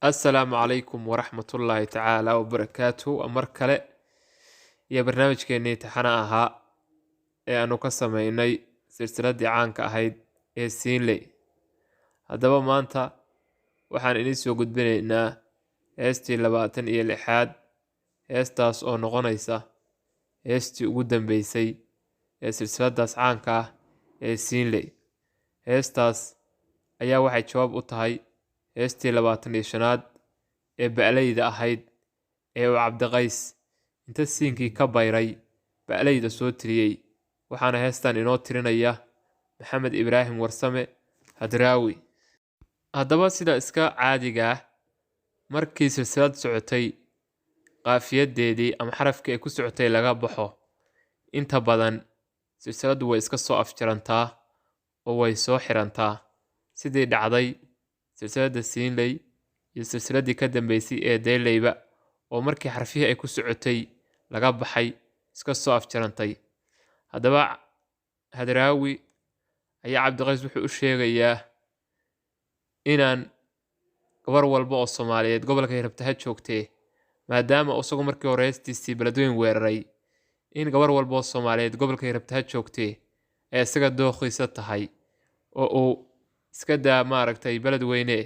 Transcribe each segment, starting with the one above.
السلام عليكم ورحمة الله تعالى وبركاته أمركله يا برنامج كيني تحنا أنو كسميني سلسلة عانك أهيد سين لي هذا ما أنت وحن إنيسو قد بينا هستي لباتن إيه الإحاد هستاس أو نغنيسة هستي قدام بيسي سلسلة داس عانك سين لي هستاس أيا واحد شواب أطهي هستي لباتن إيشناد بأليد أهيد عبد غيس inta siinkii ka bayray ba'layda soo tiriyey waxaana heestan inoo tirinaya maxamed ibraahim warsame hadraawi haddaba sida iska caadiga ah markii silsilad socotay qaafiyadeedii ama xarafkii ay ku socotay laga baxo inta badan silsiladu way iska soo afjarantaa oo way soo xirantaa sidii dhacday silsilada siinley iyo silsiladii ka dambeysay ee deeleyba oo markii xarfihii ay ku socotay laga baxay iska soo afjarantay haddaba hadraawi ayaa cabdiqays wuxuu u sheegayaa inaan gabar walba oo Soomaaliyeed gobolka rabta ha joogtee maadaama isagu markii hore heestiisii beledweyn weeraray in gabar walba oo Soomaaliyeed gobolka rabta ha joogtee ay isaga dooqiisa tahay oo uu iska daa maaragtay beledweyne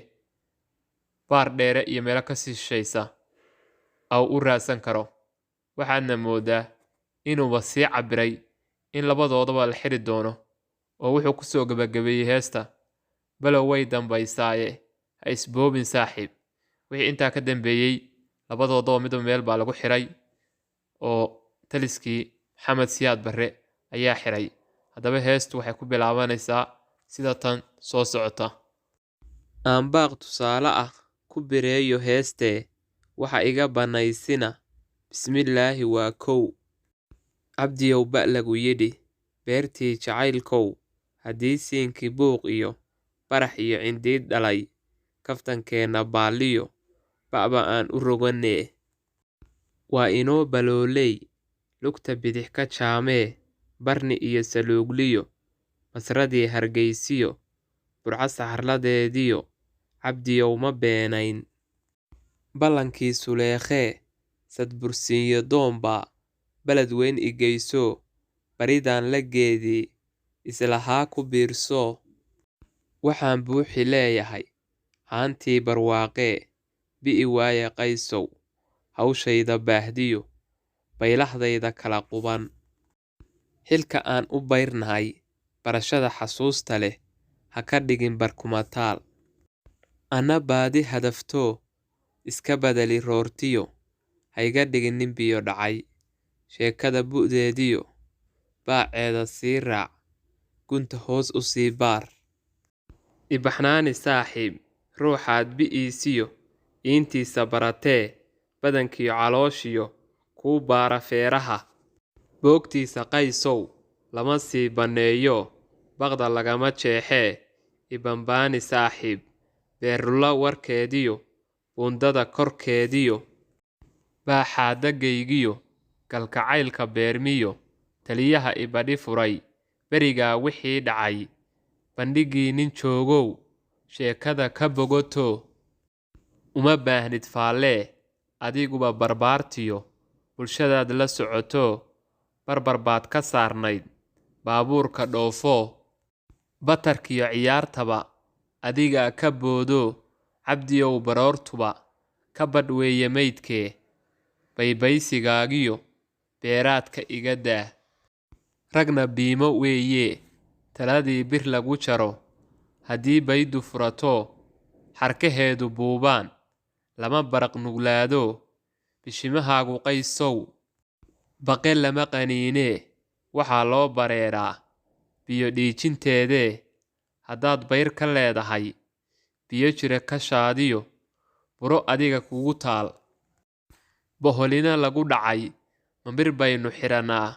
baar dheere iyo meelo ka sii shaysa aw u raadsan karo waxaadna moodaa inuuba sii cabiray in labadoodaba la xiri doono oo wuxuu ku soo gabagabeeyey heesta balow way dambaysaaye ha isboobin saaxiib wixii intaa ka dambeeyey labadoodaba midba meel baa lagu xiray oo taliskii maxamed siyaad barre ayaa xiray haddaba heestu waxay ku bilaabanaysaa sida tan soo socota aanbaaq tusaale ah ku bireeyo heestee waxa iga banaysina bismillaahi waa kow cabdiyow ba lagu yidhi beertii jacaylkow haddii siinkii buuq iyo barax iyo cindiid dhalay kaftankeenna baalliyo ba'ba aan u roganee waa inoo balooley lugta bidix ka jaamee barni iyo saluugliyo masradii hargaysiyo burca saxarladeediyo cabdiyow ma beenayn ballankii suleekhee sadbursiinyo doombaa baled weyn igeyso baridaan la geedii islahaa ku biirsoo waxaan buuxi leeyahay haantii barwaaqee bi'i waaye qaysow hawshayda baahdiyo baylahdayda kala quban xilka aan u bayrnahay barashada xasuusta leh ha ka dhigin barkumataal ana baadi hadaftoo iska badali roortiyo hayga dhigin nin biyo dhacay sheekada bu'deediyo baaceeda sii raac gunta hoos u sii baar ibaxnaani saaxiib ruuxaad bi'iisiyo iintiisa baratee badankiyo calooshiyo kuu baara feeraha boogtiisa qaysow lama sii banneeyo baqda lagama jeexee ibambaani saaxiib beerulla warkeediyo bundada korkeediyo baaxaadagaygiyo galkacaylka beermiyo taliyaha ibadhi furay berigaa wixii dhacay bandhigii nin joogow sheekada ka bogoto uma baahnid faallee adiguba barbaartiyo bulshadaad la socoto barbar baad ka saarnayd baabuurka dhoofoo batarkiyo ciyaartaba adigaa ka boodo cabdiyow baroortuba ka badhweeye maydkee baybaysigaagiyo beeraadka iga daa ragna biimo weeyee taladii bir lagu jaro haddii baydu furato xarkaheedu buubaan lama baraq nuglaado bishimahaagu qaysow baqe lama qaniinee waxaa loo bareeraa biyo dhiijinteedee haddaad bayr ka leedahay biyo jira ka shaadiyo buro adiga kugu taal boholina lagu dhacay mambir baynu xirannaa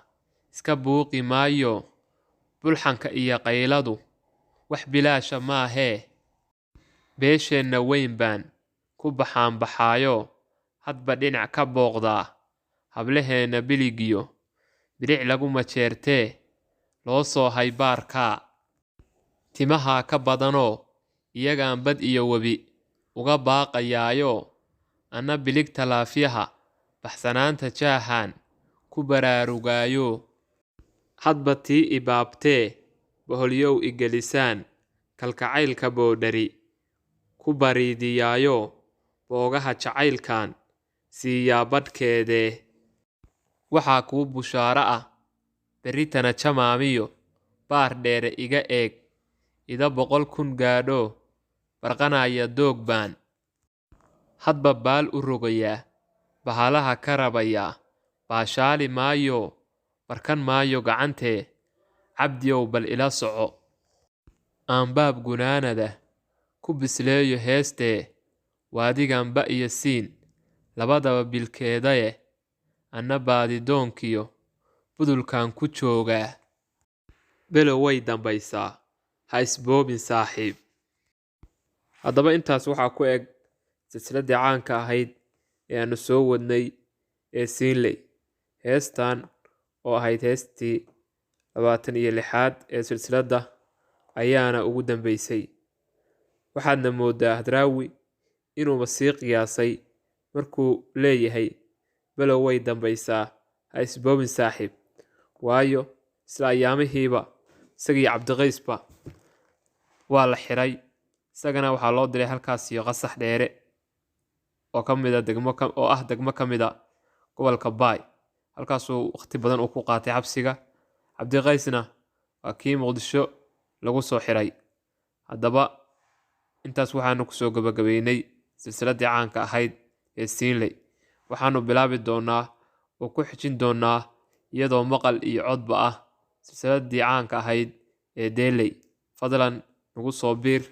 iska buuqi maayo bulxanka iyo qayladu wax bilaasha maahee beesheenna weyn baan ku baxaanbaxaayo hadba dhinac ka booqdaa hablaheenna biligiyo biric lagu majeertee loo soo hay baarkaa timahaa ka badanoo iyagaan bad iyo webi uga baaqayaayo anna biligta laafyaha baxsanaanta jaahan ku baraarugaayo hadba tii ibaabtee boholyow igelisaan kalkacaylka boodhari ku bariidiyaayo boogaha jacaylkan siiyaa badhkeedee waxaa kuu bushaaro ah berritana jamaamiyo baar dheere iga eeg ida 100,000 gaadho barqanaya doog baan hadba baal u rogayaa bahalaha ka rabayaa baashaali maayo barkan maayo gacantee cabdiyow bal ila soco aanbaab gunaanada ku bisleeyo heestee waadigan ba iyo siin labadaba bilkeedaye anna baadidoonkiyo budulkan ku joogaa below way dambaysaa ha isboobin saaxiib haddaba intaas waxaa ku eg silsiladii caanka ahayd ee aanu soo wadnay ee siinley heestan oo ahayd heestii 26aad ee silsiladda ayaana ugu dambeysay waxaadna moodaa hadraawi inuuba sii qiyaasay markuu leeyahay below way dambaysaa ha isboobin saaxiib waayo isla ayaamihiiba isagii cabdiqaysba waa la xiray isagana waxaa loo diray halkaas iyo qasax dheere oo degmo ka mida gobolka baay halkaasuu waqti badan uu ku qaatay xabsiga cabdiqaysna waa kii muqdisho lagu soo xiray haddaba intaas waxaanu kusoo gabagabeynay silsiladii caanka ahayd ee siinley waxaanu bilaabi doonaa oo ku xijin doonaa iyadoo maqal iyo codba ah silsiladii caanka ahayd ee deeley fadlan nagu soo biir